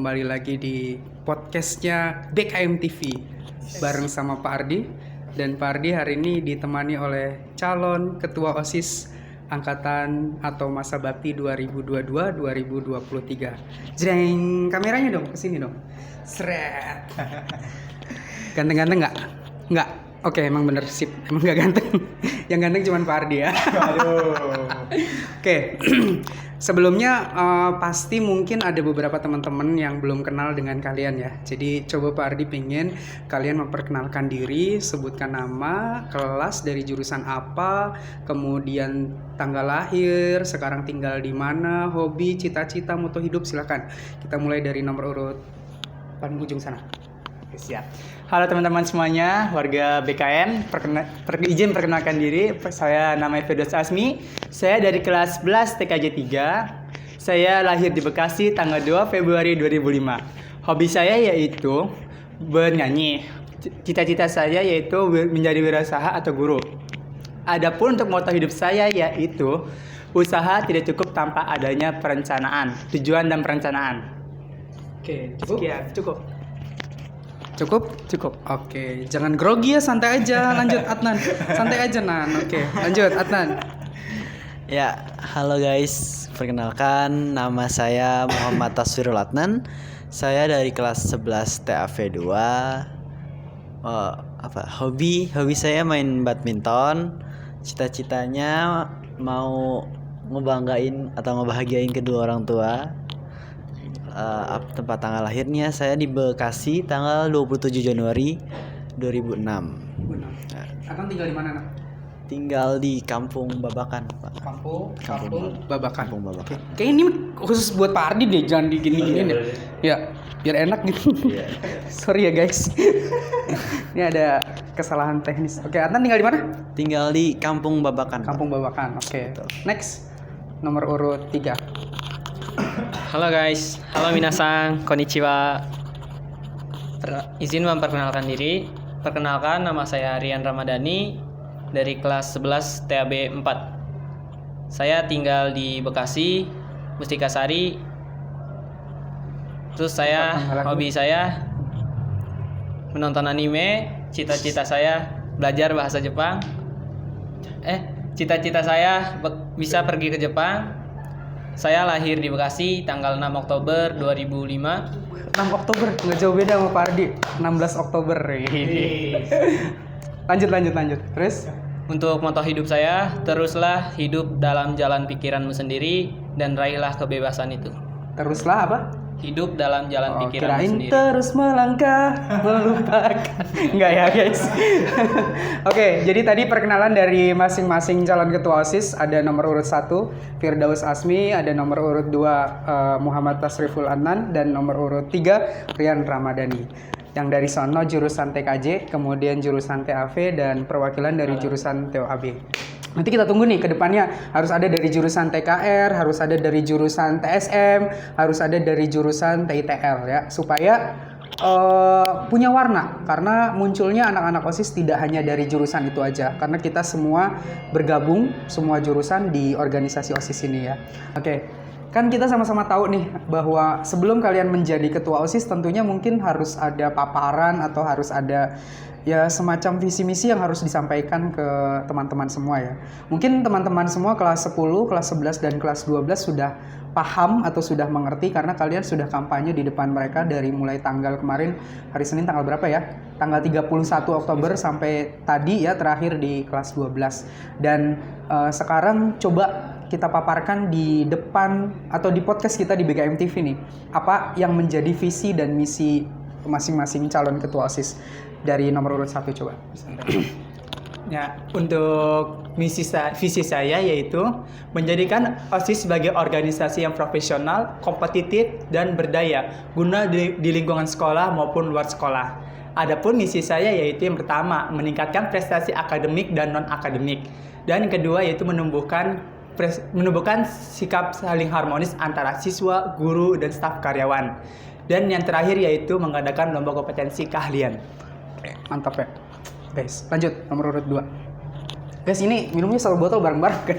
kembali lagi di podcastnya BKM TV bareng sama Pak Ardi. Dan Pak Ardi hari ini ditemani oleh calon ketua OSIS angkatan atau masa bakti 2022-2023. Jreng, kameranya dong, kesini dong. Seret. Ganteng-ganteng nggak? Nggak. Oke, emang bener sip. Emang nggak ganteng. Yang ganteng cuma Pak Ardi ya. Aduh. Oke. Sebelumnya pasti mungkin ada beberapa teman-teman yang belum kenal dengan kalian ya. Jadi coba Pak Ardi pengen kalian memperkenalkan diri, sebutkan nama, kelas, dari jurusan apa, kemudian tanggal lahir, sekarang tinggal di mana, hobi, cita-cita, moto hidup, silakan. Kita mulai dari nomor urut paling ujung sana. Siap. Halo teman-teman semuanya, warga BKN. Izin perkenalkan diri. Saya namanya Firdaus Asmi. Saya dari kelas 11 TKJ 3. Saya lahir di Bekasi tanggal 2 Februari 2005. Hobi saya yaitu bernyanyi. Cita-cita saya yaitu menjadi wirausaha atau guru. Adapun untuk moto hidup saya yaitu usaha tidak cukup tanpa adanya perencanaan, tujuan dan perencanaan. Oke, Sekian, cukup. Cukup. Oke, jangan grogi ya, santai aja. Lanjut Adnan. Santai aja Nan. Oke, lanjut Adnan. Ya, halo guys. Perkenalkan, nama saya Muhammad Taswirul Adnan. Saya dari kelas 11 TAV 2. Hobi saya main badminton. Cita-citanya mau ngebanggain atau ngebahagiain kedua orang tua. Tempat tanggal lahirnya saya di Bekasi tanggal 27 Januari 2006. Akan tinggal di mana, Nak? Tinggal di Kampung Babakan, Pak. Kampung Babakan. Babakan. Kayak ini khusus buat Pak Ardi deh, jangan digini-giniin ya. Ya, biar enak gitu. Iya. Sorry ya guys. Ini ada kesalahan teknis. Oke, Adnan tinggal di mana? Tinggal di Kampung Babakan. Kampung Babakan. Oke. Betul. Next. Nomor urut 3. Halo guys, halo minasan, konnichiwa. Izin memperkenalkan diri. Perkenalkan, nama saya Rian Ramadhani dari kelas 11 TAB 4. Saya tinggal di Bekasi, Mustika Sari. Terus hobi saya menonton anime. Cita-cita saya belajar bahasa Jepang. Cita-cita saya bisa pergi ke Jepang. Saya lahir di Bekasi tanggal 6 Oktober 2005. 6 Oktober, nggak jauh beda sama Pak Ardi. 16 Oktober. Lanjut. Terus? Untuk moto hidup saya, teruslah hidup dalam jalan pikiranmu sendiri dan raihlah kebebasan itu. Teruslah apa? Hidup dalam jalan pikiranmu kirain sendiri. terus melangkah melupakan. Enggak ya guys. Oke, jadi tadi perkenalan dari masing-masing calon ketua OSIS. Ada nomor urut 1 Firdaus Asmi, ada nomor urut 2 Muhammad Tasriful Adnan, dan nomor urut 3 Rian Ramadhani. Yang dari sono jurusan TKJ, kemudian jurusan TAV, dan perwakilan dari jurusan TOAB. Nanti kita tunggu nih ke depannya, harus ada dari jurusan TKR, harus ada dari jurusan TSM, harus ada dari jurusan TITL ya, supaya punya warna, karena munculnya anak-anak OSIS tidak hanya dari jurusan itu aja, karena kita semua bergabung, semua jurusan di organisasi OSIS ini ya. Oke. Kan kita sama-sama tahu nih bahwa sebelum kalian menjadi ketua OSIS tentunya mungkin harus ada paparan atau harus ada ya semacam visi misi yang harus disampaikan ke teman-teman semua ya. Mungkin teman-teman semua kelas 10, kelas 11 dan kelas 12 sudah paham atau sudah mengerti karena kalian sudah kampanye di depan mereka dari mulai tanggal kemarin, hari Senin tanggal berapa ya? Tanggal 31 Oktober sampai tadi ya, terakhir di kelas 12. Dan sekarang coba kita paparkan di depan atau di podcast kita di BKM TV nih, apa yang menjadi visi dan misi masing-masing calon ketua OSIS. Dari nomor urut 1 coba. Ya, untuk visi saya yaitu menjadikan OSIS sebagai organisasi yang profesional, kompetitif, dan berdaya guna di lingkungan sekolah maupun luar sekolah. Adapun misi saya yaitu yang pertama, meningkatkan prestasi akademik dan non-akademik. Dan yang kedua yaitu menumbuhkan sikap saling harmonis antara siswa, guru, dan staf karyawan. Dan yang terakhir yaitu mengadakan lomba kompetensi keahlian. Mantap ya. Guys, lanjut nomor urut 2. Guys, ini minumnya selalu botol bareng-bareng kan?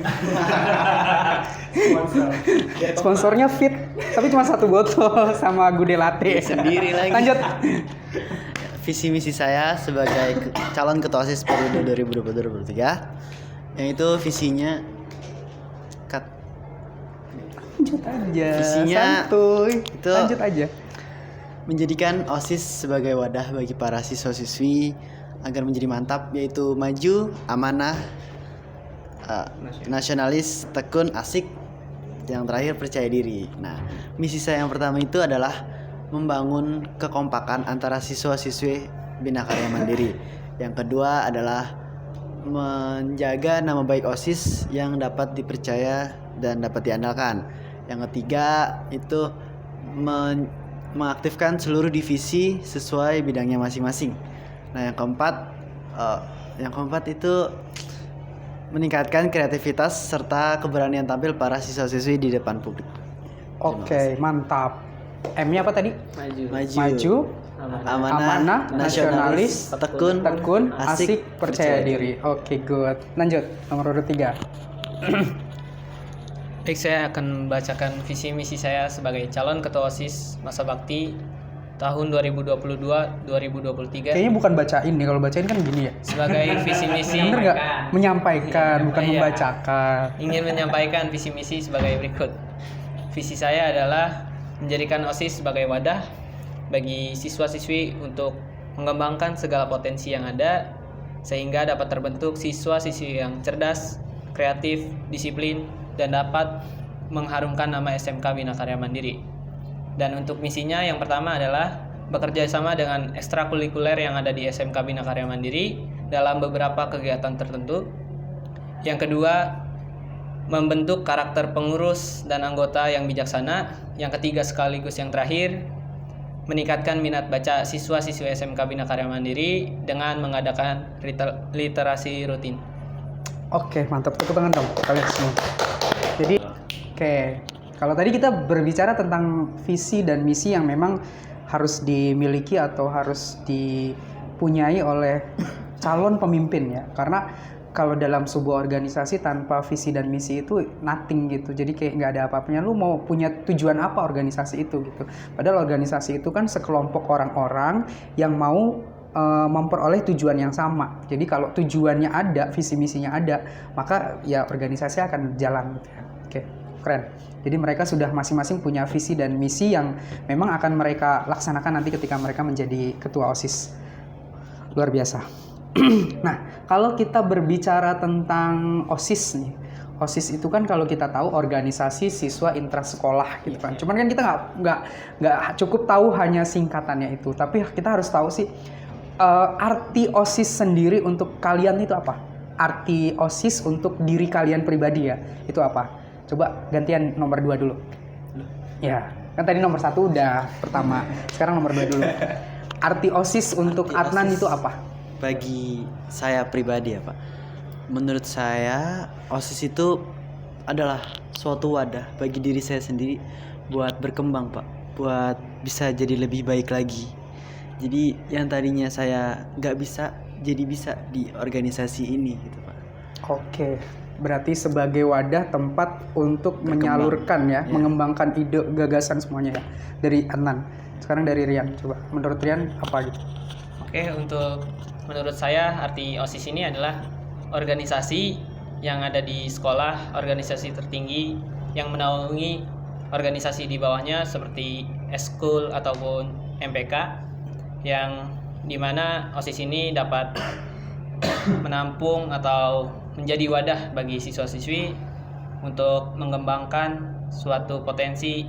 Sponsornya Fit, tapi cuma satu botol sama Gude Latte. Sendiri lagi. Lanjut. Visi misi saya sebagai calon ketua OSIS periode 2020-2023 yang itu visinya Lanjut aja. Visinya santuy. itu- Lanjut aja. menjadikan OSIS sebagai wadah bagi para siswa-siswi agar menjadi mantap, yaitu maju, amanah, nasionalis, tekun, asik, yang terakhir percaya diri. Nah, misi saya yang pertama itu adalah membangun kekompakan antara siswa-siswi Bina Karya Mandiri. Yang kedua adalah menjaga nama baik OSIS yang dapat dipercaya dan dapat diandalkan. Yang ketiga itu mengaktifkan seluruh divisi sesuai bidangnya masing-masing. Nah, yang keempat itu meningkatkan kreativitas serta keberanian tampil para siswa-siswi di depan publik. Oke, mantap. M-nya apa tadi? Maju, amanah, nasionalis, tekun, asik, percaya diri. Oke, good. Lanjut, nomor urut 3. Baik, saya akan membacakan visi misi saya sebagai calon ketua OSIS masa bakti tahun 2022-2023. Kayaknya bukan bacain nih, kalau bacain kan gini ya. Sebagai visi misi Bener nggak? Menyampaikan, bukan Iya. membacakan. ingin menyampaikan visi misi sebagai berikut. Visi saya adalah menjadikan OSIS sebagai wadah bagi siswa-siswi untuk mengembangkan segala potensi yang ada sehingga dapat terbentuk siswa-siswi yang cerdas, kreatif, disiplin, dan dapat mengharumkan nama SMK Bina Karya Mandiri. Dan untuk misinya yang pertama adalah bekerja sama dengan ekstrakurikuler yang ada di SMK Bina Karya Mandiri dalam beberapa kegiatan tertentu. Yang kedua, membentuk karakter pengurus dan anggota yang bijaksana. Yang ketiga sekaligus yang terakhir, meningkatkan minat baca siswa-siswi SMK Bina Karya Mandiri dengan mengadakan literasi rutin. Oke, mantap. Tepuk tangan dong kalian semua. Jadi, oke. Kalau tadi kita berbicara tentang visi dan misi yang memang harus dimiliki atau harus dipunyai oleh calon pemimpin ya. Karena kalau dalam sebuah organisasi tanpa visi dan misi itu nothing gitu. Jadi kayak nggak ada apa-apanya. Lu mau punya tujuan apa organisasi itu gitu. Padahal organisasi itu kan sekelompok orang-orang yang mau memperoleh tujuan yang sama. Jadi kalau tujuannya ada, visi misinya ada, maka ya organisasi akan jalan gitu ya. Oke, keren. Jadi mereka sudah masing-masing punya visi dan misi yang memang akan mereka laksanakan nanti ketika mereka menjadi ketua OSIS. Luar biasa. Nah, kalau kita berbicara tentang OSIS nih, OSIS itu kan kalau kita tahu organisasi siswa intrasekolah gitu kan. Cuman kan kita nggak cukup tahu hanya singkatannya itu, tapi kita harus tahu sih arti OSIS sendiri untuk kalian itu apa? Arti OSIS untuk diri kalian pribadi ya, itu apa? Coba gantian nomor 2 dulu. Ya, kan tadi nomor 1 udah pertama, sekarang nomor 2 dulu. Arti OSIS untuk Arti Adnan OSIS. itu apa? Bagi saya pribadi ya Pak, menurut saya OSIS itu adalah suatu wadah bagi diri saya sendiri buat berkembang Pak, buat bisa jadi lebih baik lagi. Jadi yang tadinya saya nggak bisa jadi bisa di organisasi ini gitu Pak. Oke, berarti sebagai wadah tempat untuk Berkembang. menyalurkan ya, Ya. mengembangkan ide, gagasan semuanya ya. Dari Adnan. Sekarang dari Rian, coba. Menurut Rian apa gitu? Oke, menurut saya arti OSIS ini adalah organisasi yang ada di sekolah, organisasi tertinggi yang menaungi organisasi di bawahnya seperti eskul ataupun MPK, yang dimana OSIS ini dapat menampung atau menjadi wadah bagi siswa-siswi untuk mengembangkan suatu potensi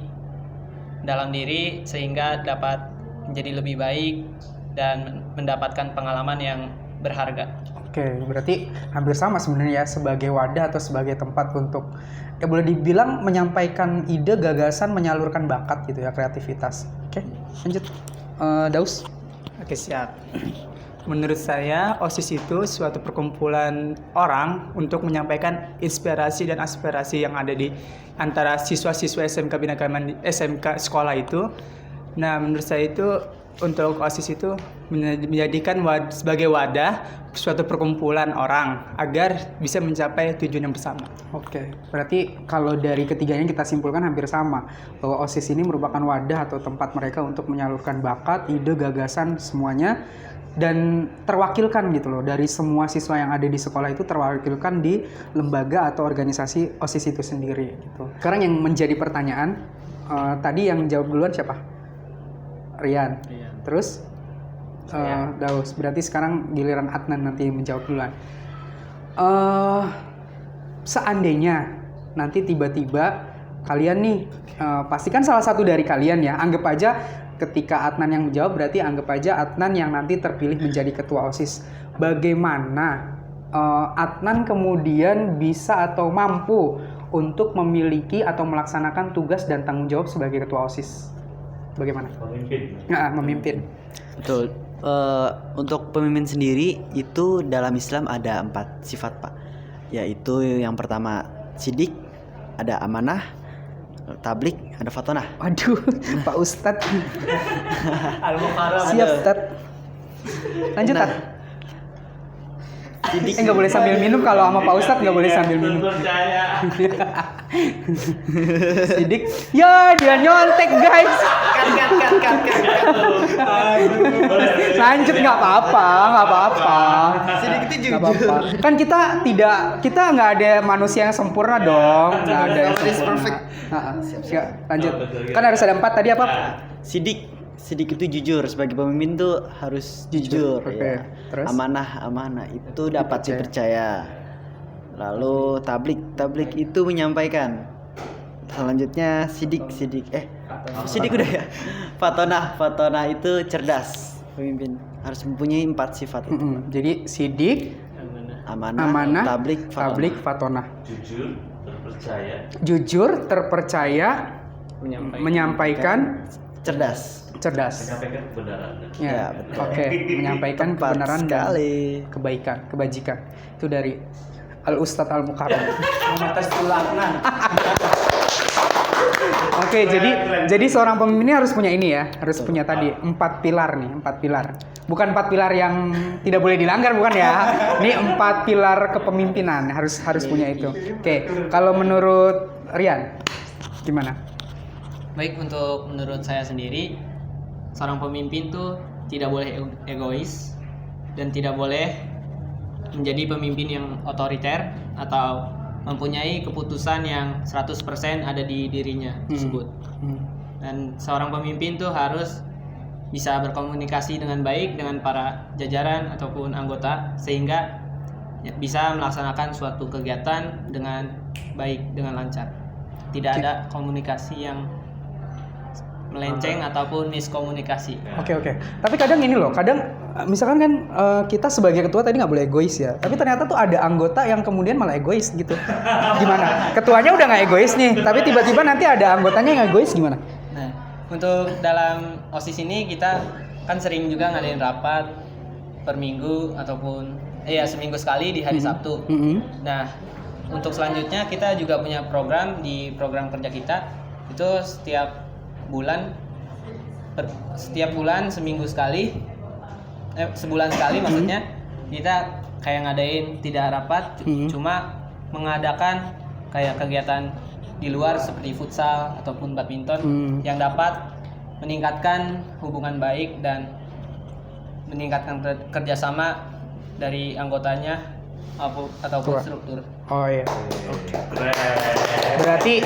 dalam diri sehingga dapat menjadi lebih baik dan mendapatkan pengalaman yang berharga. Oke, berarti hampir sama sebenarnya ya, sebagai wadah atau sebagai tempat untuk boleh dibilang menyampaikan ide, gagasan, menyalurkan bakat gitu ya, kreativitas. Oke, lanjut. Daus. Oke, siap. Menurut saya, OSIS itu suatu perkumpulan orang untuk menyampaikan inspirasi dan aspirasi yang ada di antara siswa-siswa SMK Bina Karya Mandiri, SMK sekolah itu. Nah, menurut saya itu untuk OSIS itu menjadikan sebagai wadah suatu perkumpulan orang agar bisa mencapai tujuan yang bersama. Oke, berarti kalau dari ketiganya kita simpulkan hampir sama, bahwa OSIS ini merupakan wadah atau tempat mereka untuk menyalurkan bakat, ide, gagasan semuanya, dan terwakilkan gitu loh, dari semua siswa yang ada di sekolah itu terwakilkan di lembaga atau organisasi OSIS itu sendiri gitu. Sekarang yang menjadi pertanyaan, tadi yang jawab duluan siapa? Rian. Terus Daus. Berarti sekarang giliran Adnan nanti menjawab duluan. Seandainya nanti tiba-tiba kalian nih, pastikan salah satu dari kalian ya, anggap aja ketika Adnan yang menjawab, berarti anggap aja Adnan yang nanti terpilih menjadi ketua OSIS. Bagaimana Adnan kemudian bisa atau mampu untuk memiliki atau melaksanakan tugas dan tanggung jawab sebagai ketua OSIS? Bagaimana? Memimpin. Betul. Untuk pemimpin sendiri itu dalam Islam ada 4 sifat, Pak. Yaitu yang pertama sidik, ada amanah, tablik, ada fatonah. Waduh, Pak Ustadz. Al-Mukarram. Siap, Tad. Lanjut, Tad. Sidik Nggak boleh sambil minum, kalau sama Pak Ustadz nggak boleh sambil minum. Sidik. Ya, dia nyontek, guys. Lanjut, nggak apa-apa. Sidik itu Nggak apa-apa. Kan kita nggak ada manusia yang sempurna dong. Nggak ada yang Nobody's sempurna. perfect. Ya, lanjut. Kan harus ada 4 tadi apa? Sidik itu jujur, sebagai pemimpin tuh harus jujur. Oke. Ya. Terus? Amanah itu dapat dipercaya. Lalu tablik itu menyampaikan. Selanjutnya sidik udah ya. Fatonah itu cerdas. Pemimpin harus mempunyai 4 sifat itu. Jadi sidik, amanah, tablik, fatonah. Jujur, terpercaya, menyampaikan, cerdas. Menyampaikan kebenaran. Ya, betul. Oke, menyampaikan Tepat kebenaran sekali. dan kebajikan. Itu dari Al Ustadz Al Mukarram. Memetas tulangnan. Oke, jadi seorang pemimpin ini harus punya ini ya, harus punya tadi 4 pilar nih, 4 pilar. Bukan 4 pilar yang tidak boleh dilanggar, bukan ya. Ini 4 pilar kepemimpinan, harus punya itu. Oke, kalau menurut Rian gimana? Baik, menurut saya sendiri, seorang pemimpin tuh tidak boleh egois dan tidak boleh menjadi pemimpin yang otoriter atau mempunyai keputusan yang 100% ada di dirinya tersebut. Dan seorang pemimpin tuh harus bisa berkomunikasi dengan baik dengan para jajaran ataupun anggota sehingga bisa melaksanakan suatu kegiatan dengan baik, dengan lancar. Tidak ada komunikasi yang melenceng ataupun miskomunikasi. Oke. Tapi kadang ini loh, misalkan kan kita sebagai ketua tadi nggak boleh egois ya. Tapi ternyata tuh ada anggota yang kemudian malah egois gitu. Gimana? Ketuanya udah nggak egois nih, tapi tiba-tiba nanti ada anggotanya yang egois gimana? Nah, untuk dalam OSIS ini kita kan sering juga ngadain rapat per minggu ataupun seminggu sekali di hari Sabtu. Nah, untuk selanjutnya kita juga punya program di program kerja kita itu setiap bulan seminggu sekali, sebulan sekali maksudnya kita kayak ngadain tidak rapat, cuma mengadakan kayak kegiatan di luar seperti futsal ataupun badminton yang dapat meningkatkan hubungan baik dan meningkatkan kerjasama dari anggotanya ataupun struktur. Oh iya.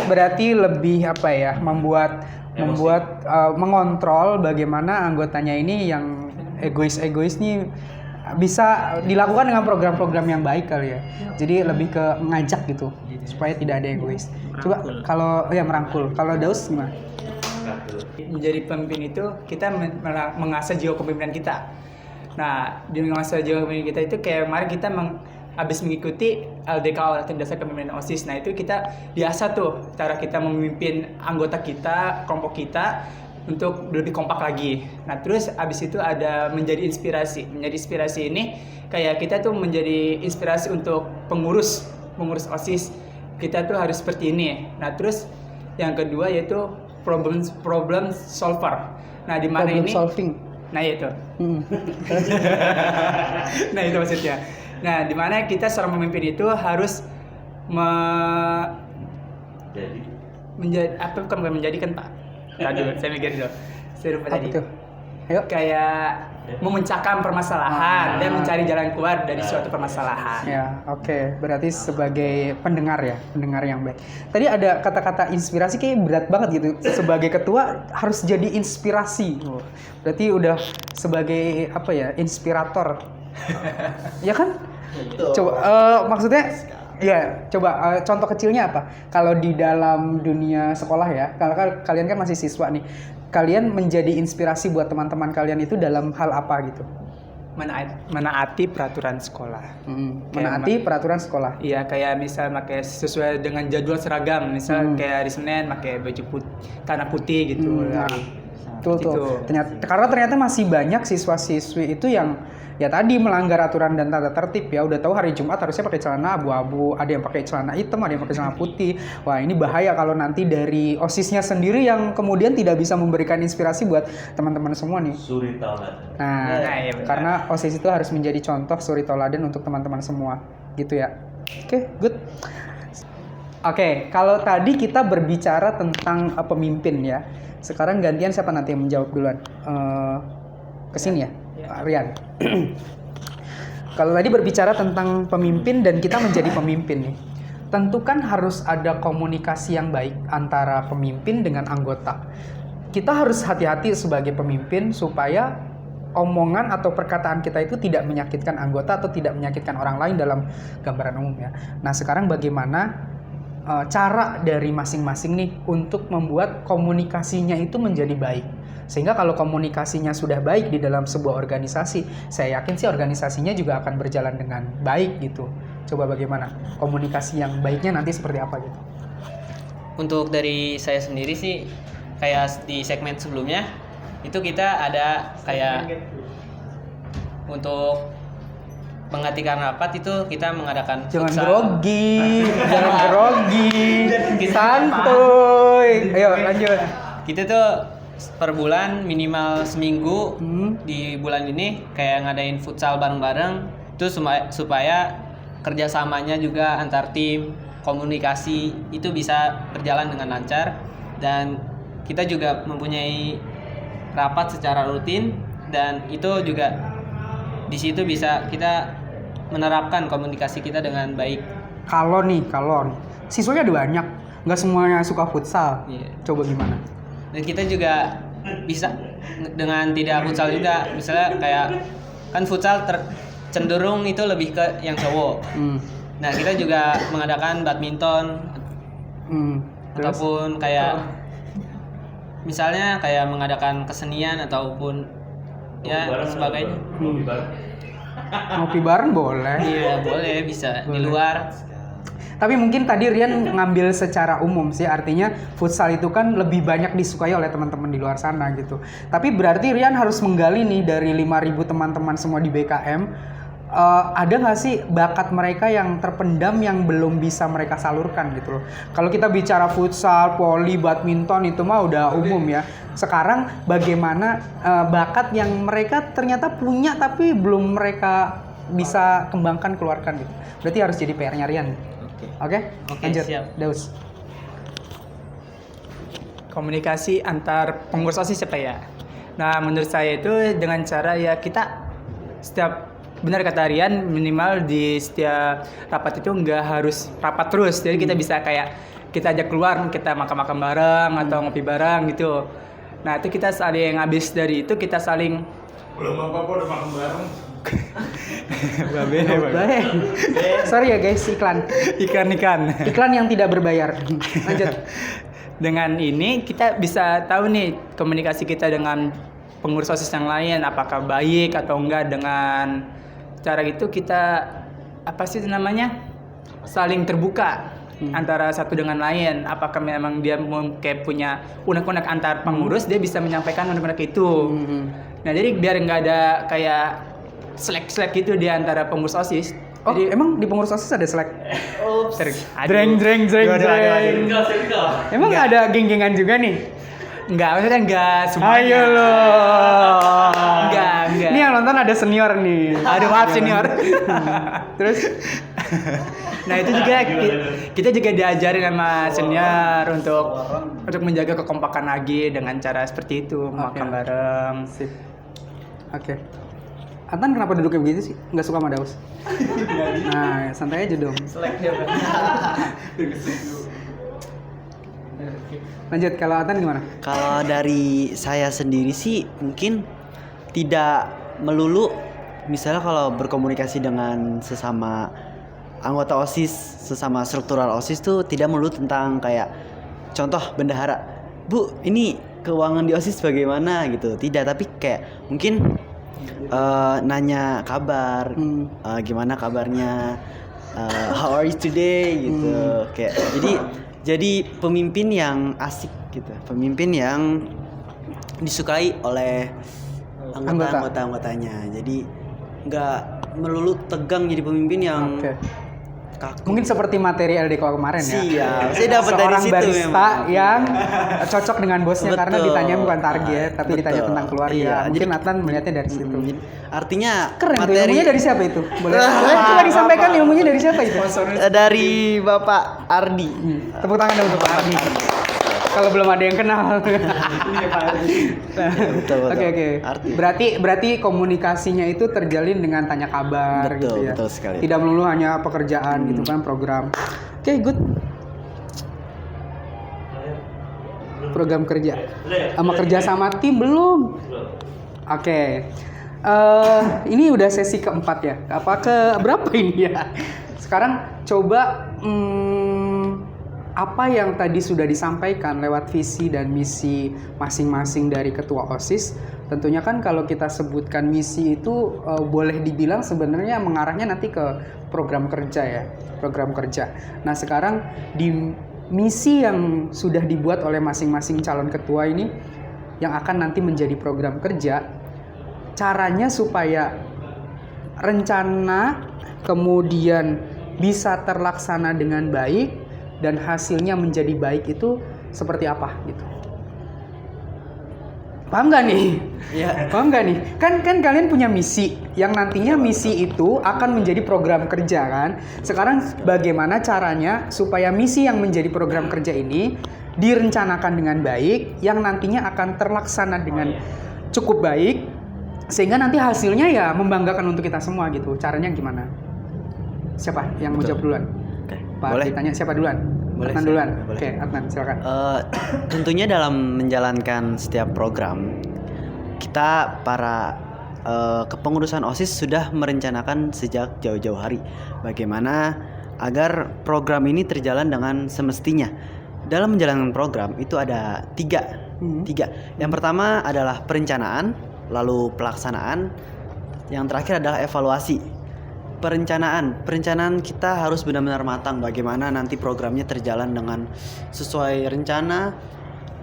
Berarti lebih apa ya? Membuat mengontrol bagaimana anggotanya ini yang egois nih bisa dilakukan dengan program-program yang baik kali ya. Jadi lebih ke mengajak gitu supaya tidak ada egois. Coba kalau merangkul. Kalau Daus gimana? Menjadi pemimpin itu kita mengasah jiwa kepemimpinan kita. Nah, di mengasah jiwa kepemimpinan kita itu kayak kemarin kita habis mengikuti LDK latihan dasar kepemimpinan OSIS. Nah, itu kita diasah tuh cara kita memimpin anggota kita, kelompok kita untuk lebih kompak lagi. Nah, terus abis itu ada menjadi inspirasi. Menjadi inspirasi ini kayak kita tuh menjadi inspirasi untuk pengurus OSIS. Kita tuh harus seperti ini. Nah, terus yang kedua yaitu problem solver. Nah, di mana ini Nah itu. Hmm. Nah itu maksudnya. Nah dimana kita seorang pemimpin itu harus bukan menjadikan Pak. Aduh, saya mikir dulu. Saya lupa Apa tadi. tuh? Ayo. Kayak memecahkan permasalahan dan mencari jalan keluar dari suatu permasalahan. Ya, oke. Berarti sebagai pendengar ya, pendengar yang baik. Tadi ada kata-kata inspirasi kayak berat banget gitu. Sebagai ketua harus jadi inspirasi. Oh, berarti udah sebagai apa ya, inspirator. Ya kan? Coba maksudnya ya, coba contoh kecilnya apa? Kalau di dalam dunia sekolah ya, kalau kalian kan masih siswa nih, kalian menjadi inspirasi buat teman-teman kalian itu dalam hal apa gitu? Menaati peraturan sekolah. Menaati peraturan sekolah. Iya, kayak misal pakai sesuai dengan jadwal seragam. Misal kayak hari Senin pakai baju tanah putih gitu. Nah, betul Gitu. tuh. Karena ternyata masih banyak siswa-siswi itu yang ya tadi melanggar aturan dan tata tertib ya. Udah tahu hari Jumat harusnya pakai celana abu-abu, ada yang pakai celana hitam, ada yang pakai celana putih. Wah, ini bahaya kalau nanti dari OSIS-nya sendiri yang kemudian tidak bisa memberikan inspirasi buat teman-teman semua nih. Suri teladan. Nah, iya benar. karena OSIS itu harus menjadi contoh suri toladan untuk teman-teman semua, gitu ya. Oke, good. Oke, kalau tadi kita berbicara tentang pemimpin ya. Sekarang gantian siapa nanti yang menjawab duluan? Kesini ya, Rian. Kalau tadi berbicara tentang pemimpin dan kita menjadi pemimpin nih, tentu kan harus ada komunikasi yang baik antara pemimpin dengan anggota. Kita harus hati-hati sebagai pemimpin supaya omongan atau perkataan kita itu tidak menyakitkan anggota atau tidak menyakitkan orang lain dalam gambaran umum ya. Nah sekarang bagaimana cara dari masing-masing nih untuk membuat komunikasinya itu menjadi baik? Sehingga kalau komunikasinya sudah baik di dalam sebuah organisasi, saya yakin sih organisasinya juga akan berjalan dengan baik gitu. Coba bagaimana komunikasi yang baiknya nanti seperti apa gitu? Untuk dari saya sendiri sih, kayak di segmen sebelumnya itu kita ada kayak untuk menghatikan rapat itu kita mengadakan Jangan futsal. grogi, jangan grogi, santuy. Ayo lanjut. Kita tuh per bulan minimal seminggu di bulan ini kayak ngadain futsal bareng-bareng itu supaya kerjasamanya juga antar tim, komunikasi itu bisa berjalan dengan lancar, dan kita juga mempunyai rapat secara rutin, dan itu juga di situ bisa kita menerapkan komunikasi kita dengan baik. Kalau siswanya ada banyak, nggak semuanya suka futsal. Iya. Coba gimana? Dan kita juga bisa dengan tidak futsal juga, misalnya kayak kan futsal cenderung itu lebih ke yang cowok. Nah kita juga mengadakan badminton Terus? ataupun kayak misalnya kayak mengadakan kesenian ataupun ya sebagainya. Ngopi bareng boleh. Iya boleh, bisa di luar. Tapi mungkin tadi Rian ngambil secara umum sih, artinya futsal itu kan lebih banyak disukai oleh teman-teman di luar sana gitu. Tapi berarti Rian harus menggali nih dari 5.000 teman-teman semua di BKM, ada nggak sih bakat mereka yang terpendam yang belum bisa mereka salurkan gitu loh. Kalau kita bicara futsal, voli, badminton itu mah udah umum ya. Sekarang bagaimana bakat yang mereka ternyata punya tapi belum mereka bisa kembangkan, keluarkan gitu. Berarti harus jadi PR-nya Rian. Oke, lanjut. Siap. Daus. Komunikasi antar pengurus OSIS apa ya? Nah, menurut saya itu dengan cara ya kita setiap, benar kata Rian, minimal di setiap rapat itu nggak harus rapat terus. Jadi kita bisa kayak kita ajak keluar, kita makan-makan bareng atau ngopi bareng gitu. Nah, itu kita saling, habis dari itu kita saling Belum apa-apa udah makan bareng. Baik. Sorry ya guys, iklan yang tidak berbayar. Lanjut. Dengan ini kita bisa tahu nih komunikasi kita dengan pengurus OSIS yang lain apakah baik atau enggak. Dengan cara itu kita saling terbuka antara satu dengan lain. Apakah memang dia kayak punya unek-unek antar pengurus, dia bisa menyampaikan unek-unek itu. Nah jadi biar nggak ada kayak slack gitu di antara pengurus OSIS. Oh, Jadi emang di pengurus OSIS ada slack? Dreng. Emang ada geng-gengan juga nih? Enggak, maksudnya enggak semuanya. Ayo loh. nonton ada senior nih. Aduh, maaf senior. Terus Nah itu juga kita juga diajarin sama senior untuk menjaga kekompakan lagi dengan cara seperti itu, makan bareng. sip. Oke. Atan kenapa duduknya begitu sih? Nggak suka sama Daus? Nah, santai aja dong. Lanjut, kalau Atan gimana? Kalau dari saya sendiri sih mungkin tidak melulu, misalnya kalau berkomunikasi dengan sesama anggota OSIS, sesama struktural OSIS tuh tidak melulu tentang kayak contoh bendahara, Bu ini keuangan di OSIS bagaimana gitu, tidak, tapi kayak mungkin nanya kabar, gimana kabarnya, how are you today gitu, kayak jadi pemimpin yang asik gitu, pemimpin yang disukai oleh anggotanya. Jadi nggak melulu tegang jadi pemimpin yang Oke. kaku. Mungkin seperti materi LDK kemarin ya. Siap, saya dapat dari Seorang situ barista memang. yang cocok dengan bosnya karena Betul. ditanya bukan target, tapi Betul. ditanya tentang keluarga. Iya, Mungkin jadi- Atan melihatnya dari situ. Artinya Keren tuh, materi ilmunya dari siapa itu? Boleh coba disampaikan ilmunya dari siapa itu? dari Bapak Ardi. Tepuk tangan dong untuk Pak Ardi. Kalau belum ada yang kenal. Betul. Oke. Ardi. Berarti komunikasinya itu terjalin dengan tanya kabar Betul, gitu ya. betul sekali. Tidak melulu hanya pekerjaan gitu kan, program. Oke, good. Program kerja. Sama kerja sama tim belum? Oke. Ini udah sesi keempat ya. Apa ke berapa ini ya? Sekarang coba apa yang tadi sudah disampaikan lewat visi dan misi masing-masing dari ketua OSIS. Tentunya kan kalau kita sebutkan misi itu boleh dibilang sebenarnya mengarahnya nanti ke program kerja ya, program kerja. Nah sekarang di misi yang sudah dibuat oleh masing-masing calon ketua ini yang akan nanti menjadi program kerja, caranya supaya rencana kemudian bisa terlaksana dengan baik dan hasilnya menjadi baik itu seperti apa gitu. Paham nggak nih? Ya. Paham nggak nih? Kan kalian punya misi yang nantinya misi itu akan menjadi program kerja kan. Sekarang bagaimana caranya supaya misi yang menjadi program kerja ini direncanakan dengan baik, yang nantinya akan terlaksana dengan cukup baik, sehingga nanti hasilnya ya membanggakan untuk kita semua gitu. Caranya gimana? Siapa yang mau jawab duluan? Oke, Pak, boleh. ditanya siapa duluan? Boleh, Adnan saya. duluan. Boleh. Oke, Adnan silakan. Tentunya dalam menjalankan setiap program, kita para kepengurusan OSIS sudah merencanakan sejak jauh-jauh hari bagaimana agar program ini terjalan dengan semestinya. Dalam menjalankan program itu ada tiga. Yang pertama adalah perencanaan, lalu pelaksanaan, yang terakhir adalah evaluasi. Perencanaan kita harus benar-benar matang bagaimana nanti programnya terjalan dengan sesuai rencana.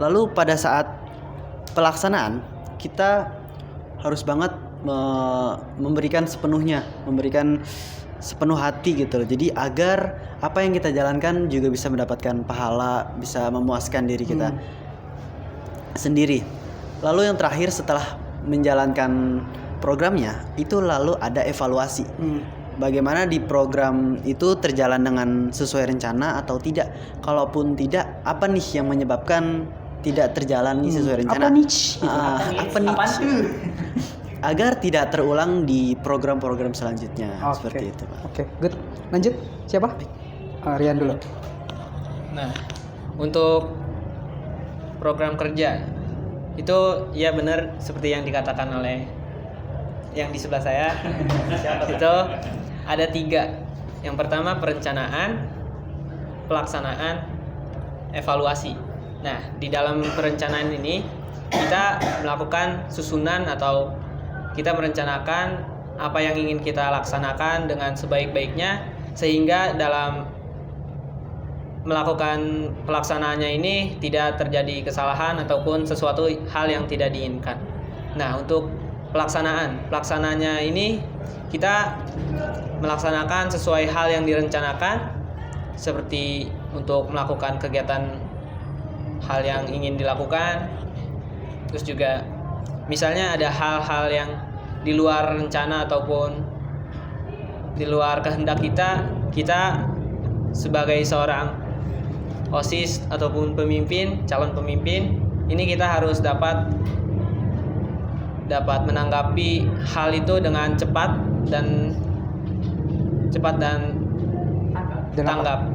Lalu pada saat pelaksanaan kita harus banget memberikan sepenuhnya, memberikan sepenuh hati gitu loh. Jadi agar apa yang kita jalankan juga bisa mendapatkan pahala, bisa memuaskan diri kita sendiri. Lalu yang terakhir setelah menjalankan programnya itu lalu ada evaluasi. Bagaimana di program itu terjalan dengan sesuai rencana atau tidak. Kalaupun tidak, apa nih yang menyebabkan tidak terjalan sesuai rencana? Apa nih? Apa nih? Agar tidak terulang di program-program selanjutnya. Seperti itu, Pak. Oke, good. Lanjut. Siapa? Rian dulu. Nah, untuk program kerja itu ya benar seperti yang dikatakan oleh yang di sebelah saya. Itu ada 3. Yang pertama perencanaan, pelaksanaan, evaluasi. Nah, di dalam perencanaan ini kita melakukan susunan atau kita merencanakan apa yang ingin kita laksanakan dengan sebaik-baiknya sehingga dalam melakukan pelaksanaannya ini tidak terjadi kesalahan ataupun sesuatu hal yang tidak diinginkan. Nah, untuk pelaksanaannya ini kita melaksanakan sesuai hal yang direncanakan, seperti untuk melakukan kegiatan hal yang ingin dilakukan. Terus juga misalnya ada hal-hal yang di luar rencana ataupun di luar kehendak kita sebagai seorang OSIS ataupun calon pemimpin, ini kita harus dapat menanggapi hal itu dengan cepat dan tanggap.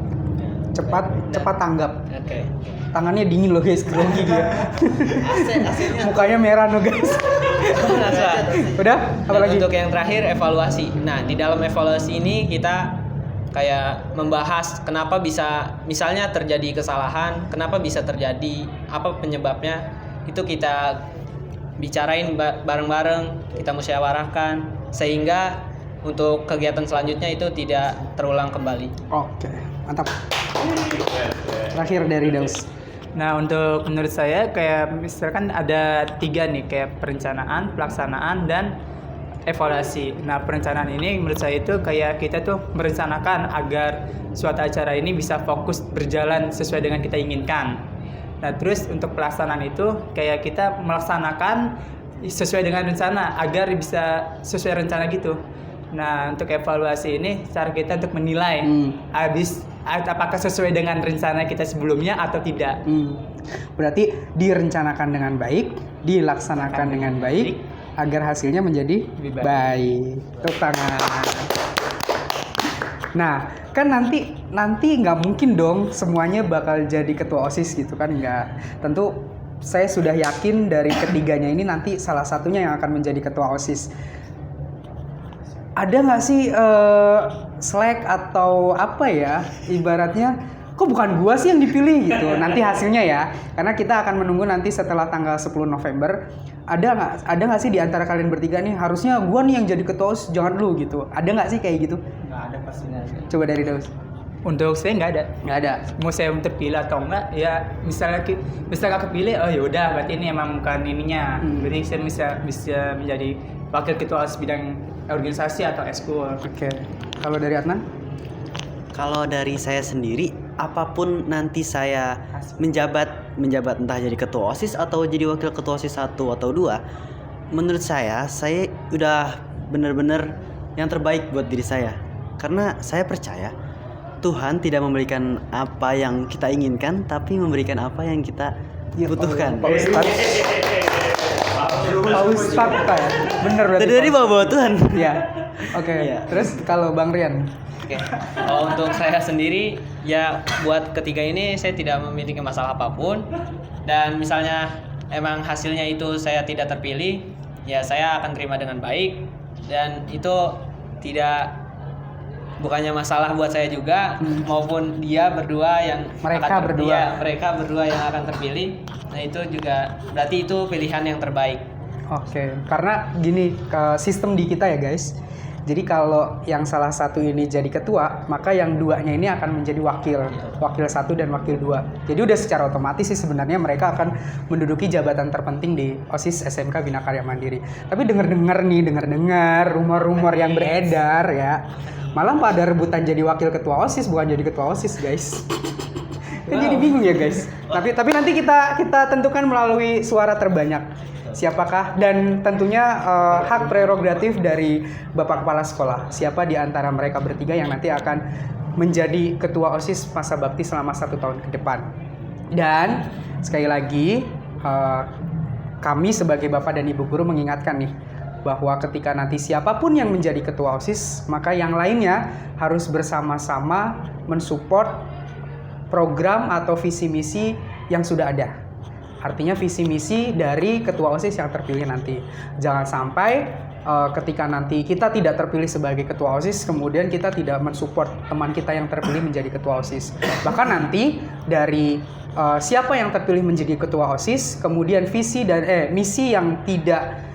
Cepat tanggap. Oke. Tangannya dingin loh guys, grogi dia. Mukanya merah loh guys. Udah, apa Dan lagi? untuk yang terakhir, evaluasi. Nah, di dalam evaluasi ini kita kayak membahas kenapa bisa misalnya terjadi kesalahan, kenapa bisa terjadi, apa penyebabnya. Itu kita bicarain bareng-bareng, kita musyawarahkan sehingga untuk kegiatan selanjutnya itu tidak terulang kembali. Oke, mantap. Terakhir dari Daus. Nah, untuk menurut saya kayak misalkan ada 3 nih, kayak perencanaan, pelaksanaan, dan evaluasi. Nah, perencanaan ini menurut saya itu kayak kita tuh merencanakan agar suatu acara ini bisa fokus berjalan sesuai dengan kita inginkan. Nah, terus untuk pelaksanaan itu kayak kita melaksanakan sesuai dengan rencana agar bisa sesuai rencana gitu. Nah, untuk evaluasi ini cara kita untuk menilai apakah sesuai dengan rencana kita sebelumnya atau tidak. Berarti direncanakan dengan baik, dilaksanakan dengan baik agar hasilnya menjadi Lebih baik. Tepuk tangan. Nah, kan nanti nggak mungkin dong semuanya bakal jadi ketua OSIS gitu kan, nggak. Tentu saya sudah yakin dari ketiganya ini nanti salah satunya yang akan menjadi ketua OSIS. Ada nggak sih slack atau apa ya, ibaratnya kok bukan gua sih yang dipilih gitu nanti hasilnya ya, karena kita akan menunggu nanti setelah tanggal 10 November. Ada nggak sih di antara kalian bertiga nih harusnya gua nih yang jadi ketua OSIS, jangan lu gitu, ada nggak sih kayak gitu? Nggak ada pastinya. Coba dari Daus. Untuk saya nggak ada. Nggak ada. Mau saya terpilih atau enggak, ya misalnya nggak kepilih, oh ya udah berarti ini emang bukan ininya. Berarti saya bisa menjadi wakil ketua OSIS bidang organisasi atau eskul. Oke. Kalau dari Adnan? Kalau dari saya sendiri, apapun nanti saya menjabat entah jadi ketua OSIS atau jadi wakil ketua OSIS 1 atau 2, menurut saya udah benar-benar yang terbaik buat diri saya. Karena saya percaya Tuhan tidak memberikan apa yang kita inginkan, tapi memberikan apa yang kita butuhkan. Pak Ustadz. Pak Ustadz ya. Bener berarti. Dari bawa Tuhan. Iya. Oke. Iya. Terus kalau Bang Rian? Oke. Kalau untuk saya sendiri, ya buat ketiga ini saya tidak memiliki masalah apapun. Dan misalnya emang hasilnya itu saya tidak terpilih, ya saya akan terima dengan baik. Dan itu bukannya masalah buat saya juga, maupun dia berdua yang Mereka berdua yang akan terpilih. Nah itu juga berarti itu pilihan yang terbaik. Oke, karena gini sistem di kita ya guys. Jadi kalau yang salah satu ini jadi ketua, maka yang duanya ini akan menjadi wakil 1 dan wakil 2. Jadi udah secara otomatis sih sebenarnya mereka akan menduduki jabatan terpenting di OSIS SMK Bina Karya Mandiri. Tapi dengar rumor-rumor yang beredar ya, malah pada rebutan jadi wakil ketua OSIS bukan jadi ketua OSIS guys. Kan jadi bingung ya guys. Tapi nanti kita tentukan melalui suara terbanyak. Siapakah, dan tentunya hak prerogatif dari Bapak Kepala Sekolah. Siapa di antara mereka bertiga yang nanti akan menjadi ketua OSIS masa bakti selama 1 tahun ke depan. Dan sekali lagi kami sebagai Bapak dan Ibu Guru mengingatkan nih bahwa ketika nanti siapapun yang menjadi ketua OSIS, maka yang lainnya harus bersama-sama mensupport program atau visi misi yang sudah ada. Artinya visi misi dari ketua OSIS yang terpilih nanti. Jangan sampai ketika nanti kita tidak terpilih sebagai ketua OSIS, kemudian kita tidak mensupport teman kita yang terpilih menjadi ketua OSIS. Bahkan nanti dari siapa yang terpilih menjadi ketua OSIS, kemudian visi dan misi yang tidak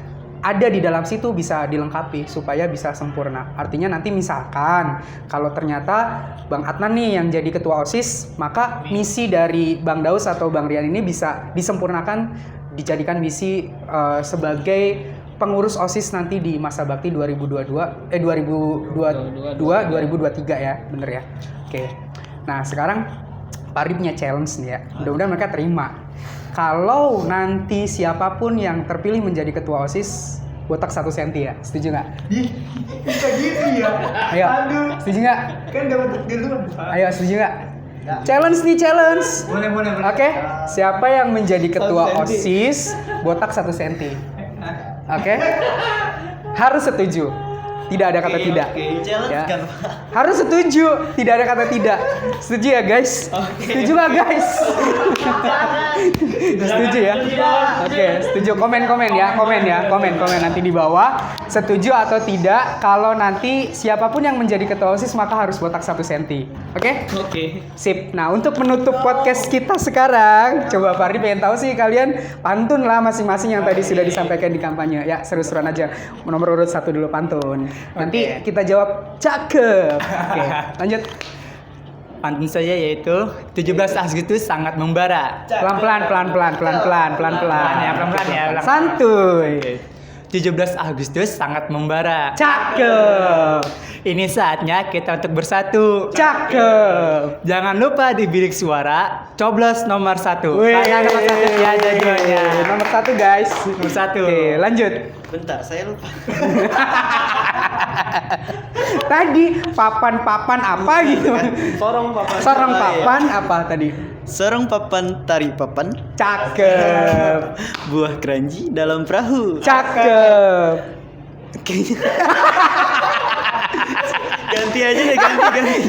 ada di dalam situ bisa dilengkapi supaya bisa sempurna. Artinya nanti misalkan kalau ternyata Bang Adnan nih yang jadi ketua OSIS, maka misi dari Bang Daus atau Bang Rian ini bisa disempurnakan, dijadikan misi sebagai pengurus OSIS nanti di masa bakti 2022 2023 ya, bener ya. Oke. Nah, sekarang Pak Ri punya challenge nih ya. Mudah-mudahan mereka terima. Kalau nanti siapapun yang terpilih menjadi ketua OSIS, botak 1 senti ya. Setuju nggak? Bisa gitu ya. Ayo. Setuju nggak? Kan gak bentuk duluan, Pak. Ayo, setuju nggak? Challenge nih, challenge. Boleh. Oke, siapa yang menjadi ketua 1 senti. OSIS botak 1 senti? Oke? Harus setuju. Tidak ada kata tidak. Challenge Ya. kan, Pak? Harus setuju, tidak ada kata tidak. Setuju ya guys? Setuju nggak guys? Setuju ya? Oke, setuju. Komen nanti di bawah. Setuju atau tidak? Kalau nanti siapapun yang menjadi ketua OSIS maka harus botak 1 senti. Oke? Oke. Sip. Nah, untuk menutup podcast kita sekarang, coba Fardi pengen tahu sih kalian pantun lah masing-masing yang tadi sudah disampaikan di kampanye. Ya, seru-seruan aja. Nomor urut 1 dulu pantun. Nanti kita jawab cakep. Oke, lanjut. Pantun saya yaitu 17 Agustus sangat membara. Pelan-pelan. Pelan-pelan ya. Santuy. 17 Agustus sangat membara. Cakep. Ini saatnya kita untuk bersatu. Cakep. Jangan lupa di bilik suara coblos nomor 1. Wih. Karena nomor 1 ya jadinya. Nomor 1 guys. Nomor 1. Oke, lanjut. Bentar, saya lupa. Tadi papan apa gitu? Sorong papan apa tadi? Sorong papan tari papan, Cakep. buah keranji dalam perahu. Cakep. Kayaknya. Ganti aja deh,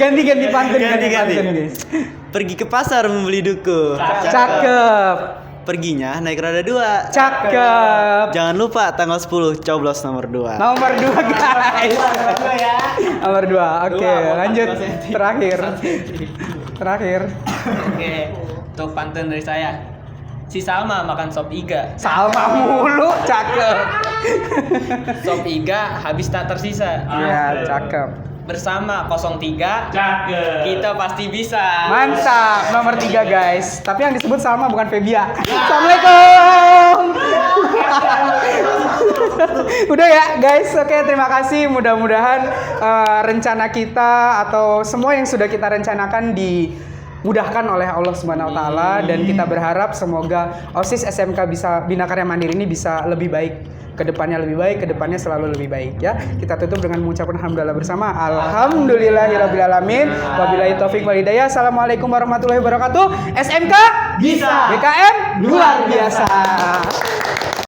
ganti. Ganti pantun. Ganti. Guys. Pergi ke pasar membeli duku. Cakep. Perginya naik roda 2. Cakep. Jangan lupa tanggal 10 coblos nomor 2. Nomor 2 guys. Nomor 2. Oke, lanjut. Terakhir. Oke. Untuk pantun dari saya. Si Salma makan sop iga. Salma mulu, cakep. Sop iga habis tak tersisa. Ya, cakep. Bersama 03 Cakep. kita pasti bisa. Mantap, nomor 3 guys. Tapi yang disebut Salma bukan Febia. Assalamualaikum. Udah ya guys, oke terima kasih. Mudah-mudahan rencana kita atau semua yang sudah kita rencanakan dimudahkan oleh Allah Subhanahu wa taala, dan kita berharap semoga OSIS SMK Bina Karya Mandiri ini bisa lebih baik. Kedepannya lebih baik, kedepannya selalu lebih baik ya. Kita tutup dengan mengucapkan alhamdulillah bersama. Alhamdulillahirabbil wabillahi taufik wal hidayah. Assalamualaikum warahmatullahi wabarakatuh. SMK Bisa. BKM luar biasa.